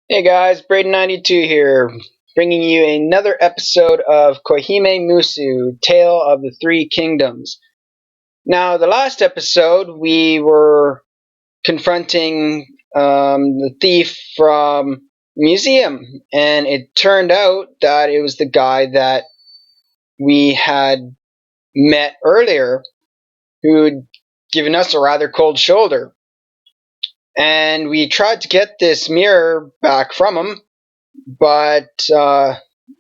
Hey guys, Braden92 here, bringing you another episode of Koihime Musou, Tale of the Three Kingdoms. Now, the last episode, we were confronting the thief from the museum, and it turned out that it was the guy that we had met earlier, who'd given us a rather cold shoulder. And we tried to get this mirror back from him, but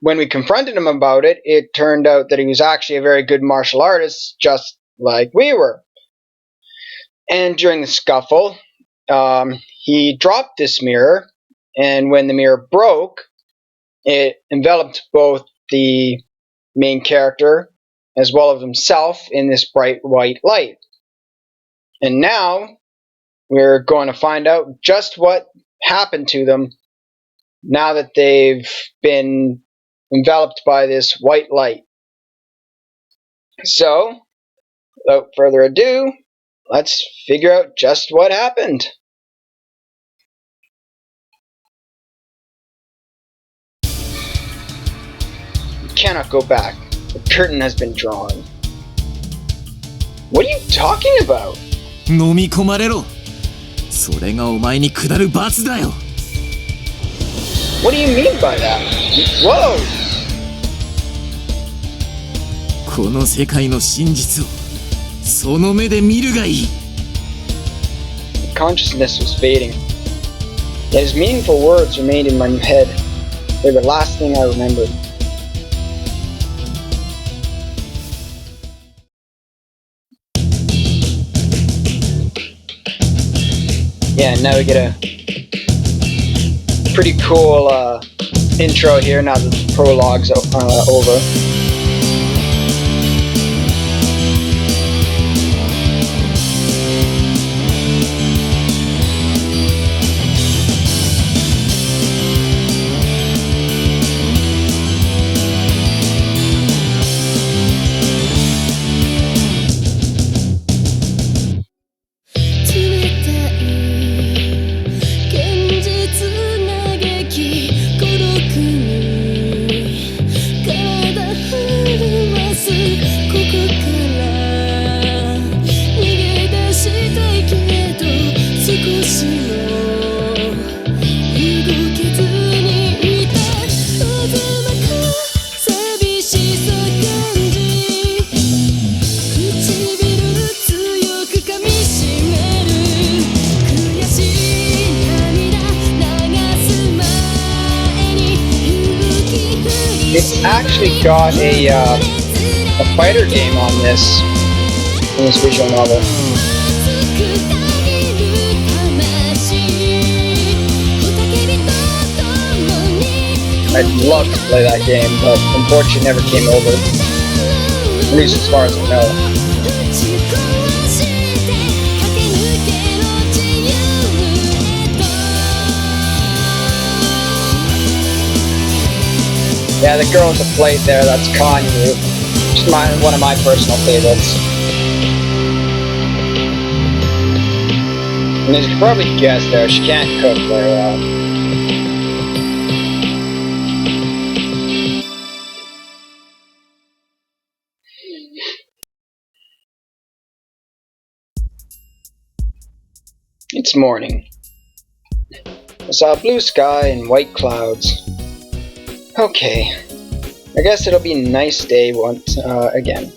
when we confronted him about it, it turned out that he was actually a very good martial artist, just like we were. And during the scuffle, he dropped this mirror, and when the mirror broke, it enveloped both the main character as well as himself in this bright white light. And now we're going to find out just what happened to them now that they've been enveloped by this white light. So, without further ado, let's figure out just what happened. You cannot go back. The curtain has been drawn. What are you talking about? 飲み込まれろ。それがお前に下る罰だよ。What do you mean by that? Whoa! この世界の真実をその目で見るがいい。The consciousness was fading. Yet his meaningful words remained in my head. They were the last thing I remembered. Yeah, now we get a pretty cool intro here now that the prologue's over. It's actually got a fighter game on this visual novel. I'd love to play that game, but unfortunately it never came over. At least as far as I know. Yeah, the girl with the plate there, that's Kanye. She's one of my personal favorites. And as you can probably guess there, she can't cook very well. It's morning. I saw a blue sky and white clouds. Okay, I guess it'll be a nice day once again.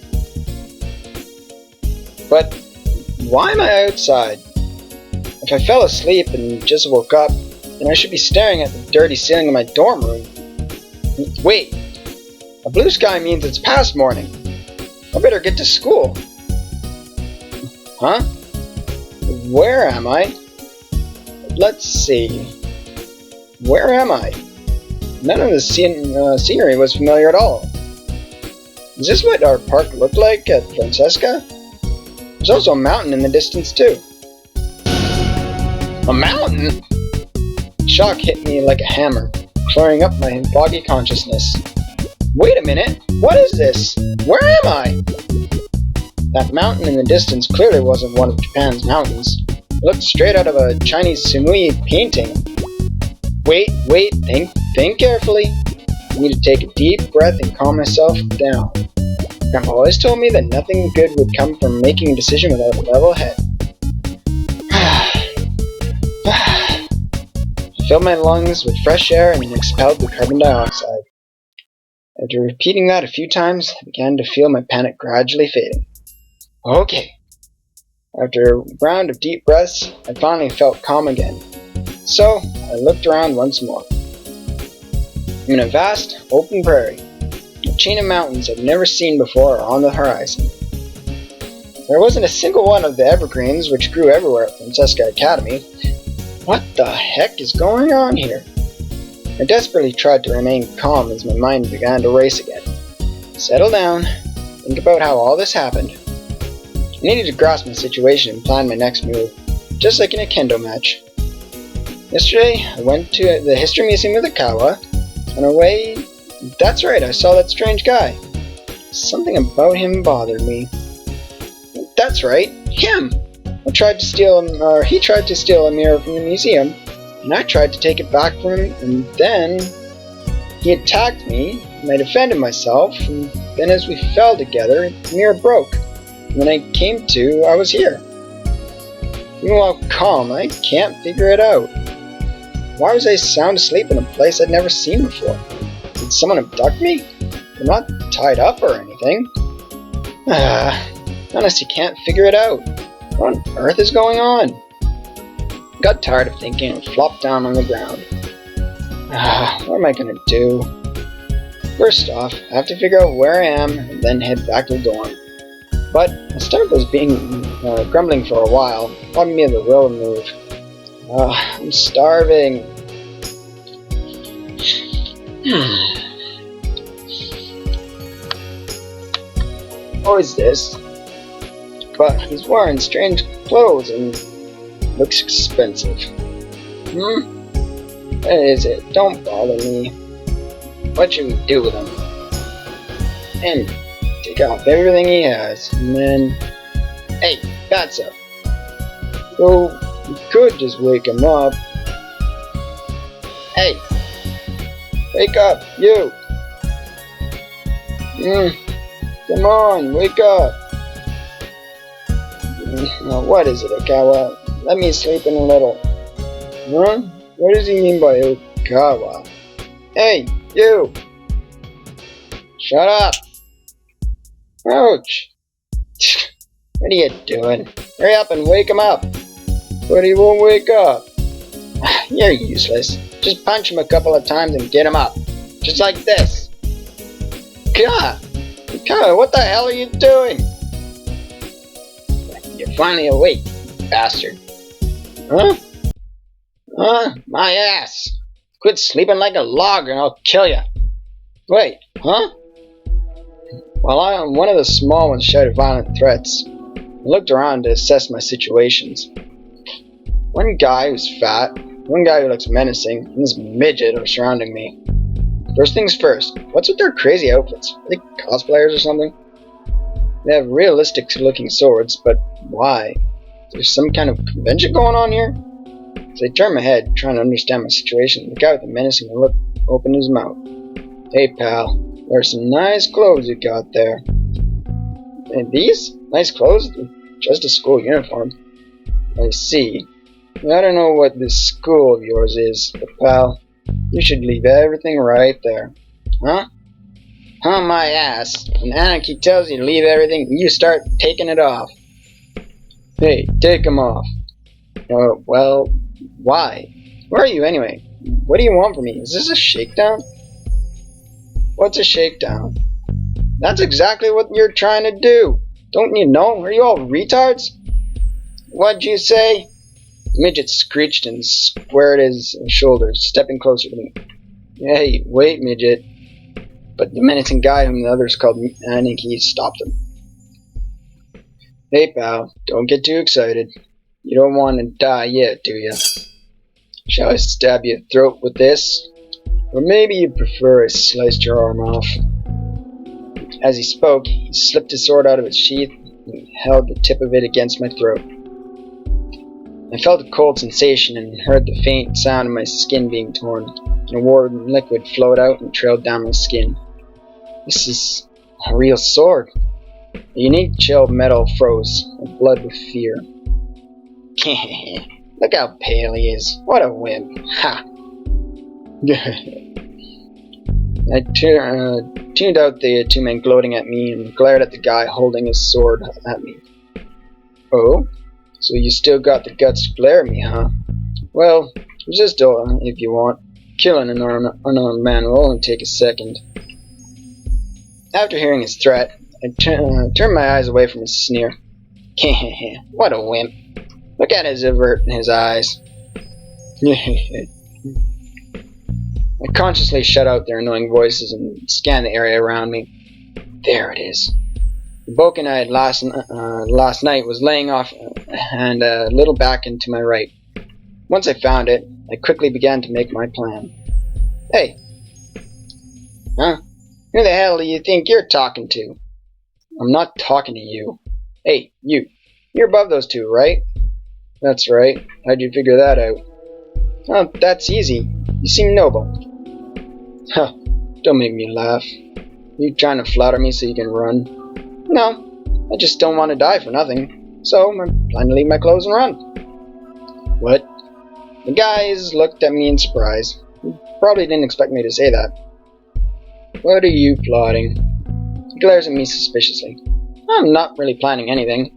But why am I outside? If I fell asleep and just woke up, then I should be staring at the dirty ceiling of my dorm room. Wait, a blue sky means it's past morning. I better get to school. Huh? Where am I? Let's see. Where am I? None of the scenery was familiar at all. Is this what our park looked like at Francesca? There's also a mountain in the distance too. A mountain? Shock hit me like a hammer, clearing up my foggy consciousness. Wait a minute, what is this? Where am I? That mountain in the distance clearly wasn't one of Japan's mountains. It looked straight out of a Chinese sumui painting. wait, think carefully. I need to take a deep breath and calm myself down. Grandpa always told me that nothing good would come from making a decision without a level head. I filled my lungs with fresh air and expelled the carbon dioxide. After repeating that a few times, I began to feel my panic gradually fading. Okay. After a round of deep breaths, I finally felt calm again. So, I looked around once more. I'm in a vast, open prairie. A chain of mountains I've never seen before are on the horizon. There wasn't a single one of the evergreens which grew everywhere at Francesca Academy. What the heck is going on here? I desperately tried to remain calm as my mind began to race again. Settle down, think about how all this happened. I needed to grasp my situation and plan my next move, just like in a kendo match. Yesterday, I went to the History Museum of the Kawa. On our way, that's right, I saw that strange guy. Something about him bothered me. That's right, him! He tried to steal a mirror from the museum, and I tried to take it back from him, and then he attacked me, and I defended myself, and then as we fell together, the mirror broke. And when I came to, I was here. Even while calm, I can't figure it out. Why was I sound asleep in a place I'd never seen before? Did someone abduct me? I'm not tied up or anything. Honestly, can't figure it out. What on earth is going on? I got tired of thinking and flopped down on the ground. What am I gonna do? First off, I have to figure out where I am and then head back to the dorm. But my stomach was grumbling for a while, robbing me of the will to move. I'm starving. What is this? But he's wearing strange clothes and looks expensive. What is it? Don't bother me. What should we do with him? And take off everything he has, and then... Hey, that's up. So, we could just wake him up. Hey! Wake up, you! Come on, wake up! Now, what is it, Okawa? Let me sleep in a little. Huh? What does he mean by Okawa? Hey, you! Shut up! Ouch! What are you doing? Hurry up and wake him up! But he won't wake up. You're useless. Just punch him a couple of times and get him up. Just like this. God! What the hell are you doing? You're finally awake, bastard. Huh? My ass! Quit sleeping like a log and I'll kill you. Wait, huh? While one of the small ones shouted violent threats, I looked around to assess my situations. One guy who's fat, one guy who looks menacing, and this midget are surrounding me. First things first, what's with their crazy outfits? Are they cosplayers or something? They have realistic looking swords, but why? There's some kind of convention going on here? As I turn my head, trying to understand my situation, the guy with the menacing look opened his mouth. Hey pal, there's some nice clothes you got there. And these? Nice clothes? Just a school uniform. I see. I don't know what this school of yours is, but pal, you should leave everything right there. Huh? Huh, my ass. When Anarchy tells you to leave everything, you start taking it off. Hey, take them off. Well, why? Where are you anyway? What do you want from me? Is this a shakedown? What's a shakedown? That's exactly what you're trying to do. Don't you know? Are you all retards? What'd you say? The midget screeched and squared his shoulders, stepping closer to me. Hey, wait, midget. But the menacing guy whom the others called Anarchy stopped him. Hey pal, don't get too excited. You don't want to die yet, do you? Shall I stab your throat with this? Or maybe you prefer I sliced your arm off. As he spoke, he slipped his sword out of its sheath and held the tip of it against my throat. I felt a cold sensation and heard the faint sound of my skin being torn, and a warm liquid flowed out and trailed down my skin. This is a real sword. The unique chill metal froze, my blood with fear. Look how pale he is. What a wimp. Ha! I tuned out the two men gloating at me and glared at the guy holding his sword at me. Oh? So you still got the guts to glare at me, huh? Well, resist if you want. Killing an unarmed man will only take a second. After hearing his threat, I turned my eyes away from his sneer. What a wimp. Look at his avert in his eyes. I consciously shut out their annoying voices and scanned the area around me. There it is. The boken I had last night was laying off and a little back and to my right. Once I found it, I quickly began to make my plan. Hey. Huh? Who the hell do you think you're talking to? I'm not talking to you. Hey, you. You're above those two, right? That's right. How'd you figure that out? Oh, that's easy. You seem noble. Huh. Don't make me laugh. You trying to flatter me so you can run? No. I just don't want to die for nothing. So, I'm planning to leave my clothes and run. What? The guys looked at me in surprise. He probably didn't expect me to say that. What are you plotting? He glares at me suspiciously. I'm not really planning anything.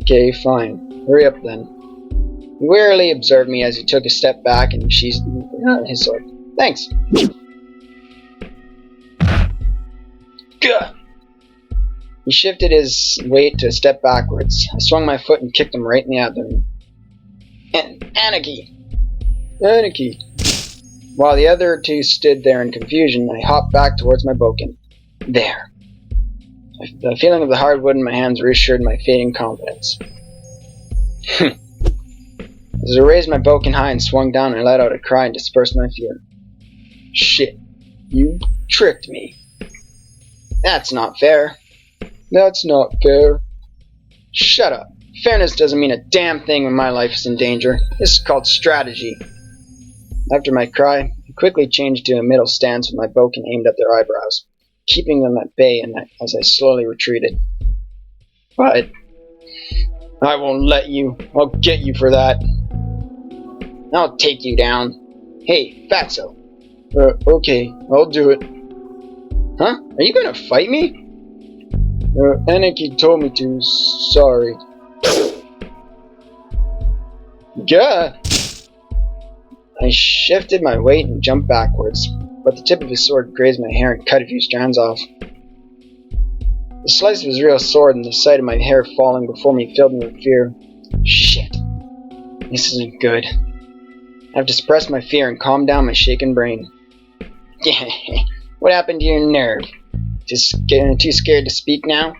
Okay, fine. Hurry up then. He warily observed me as he took a step back and sheathed his sword. Thanks. Gah! He shifted his weight to a step backwards. I swung my foot and kicked him right in the abdomen. Anarchy! Anarchy! While the other two stood there in confusion, I hopped back towards my boken. There. The feeling of the hardwood in my hands reassured my fading confidence. As I raised my boken high and swung down, I let out a cry and dispersed my fear. Shit. You tricked me. That's not fair. That's not fair. Shut up. Fairness doesn't mean a damn thing when my life is in danger. This is called strategy. After my cry, I quickly changed to a middle stance with my boken aimed at their eyebrows, keeping them at bay as I slowly retreated. But I won't let you. I'll get you for that. I'll take you down. Hey, Fatso. Okay, I'll do it. Huh? Are you gonna fight me? Anarchy told me to. Sorry. Gah! I shifted my weight and jumped backwards, but the tip of his sword grazed my hair and cut a few strands off. The slice of his real sword and the sight of my hair falling before me filled me with fear. Shit. This isn't good. I have to suppress my fear and calm down my shaken brain. What happened to your nerve? Too scared to speak now?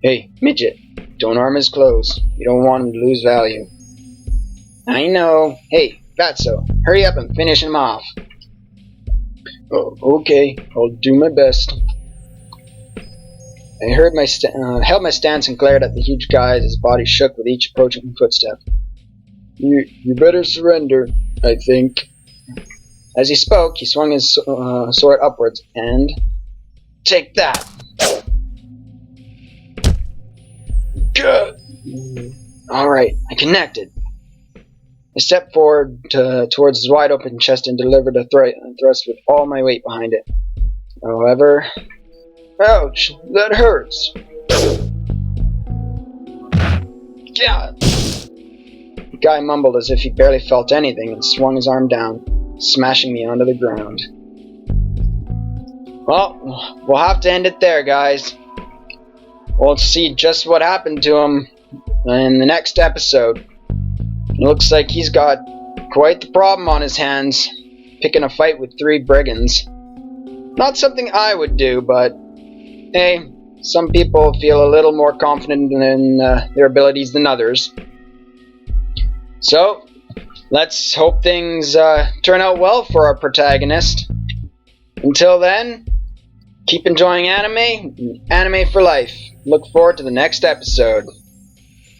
Hey, midget, don't harm his clothes. You don't want him to lose value. I know. Hey, Fatso, hurry up and finish him off. Oh, okay, I'll do my best. I held my stance and glared at the huge guy as his body shook with each approaching footstep. You better surrender, I think. As he spoke, he swung his sword upwards and... Take that! Alright, I connected. I stepped forward towards his wide open chest and delivered a thrust with all my weight behind it. However... Ouch! That hurts! God! The guy mumbled as if he barely felt anything and swung his arm down, smashing me onto the ground. Well, we'll have to end it there, guys. We'll see just what happened to him in the next episode. It looks like he's got quite the problem on his hands, picking a fight with 3 brigands. Not something I would do, but hey, some people feel a little more confident in their abilities than others. So, let's hope things turn out well for our protagonist. Until then, keep enjoying anime for life. Look forward to the next episode.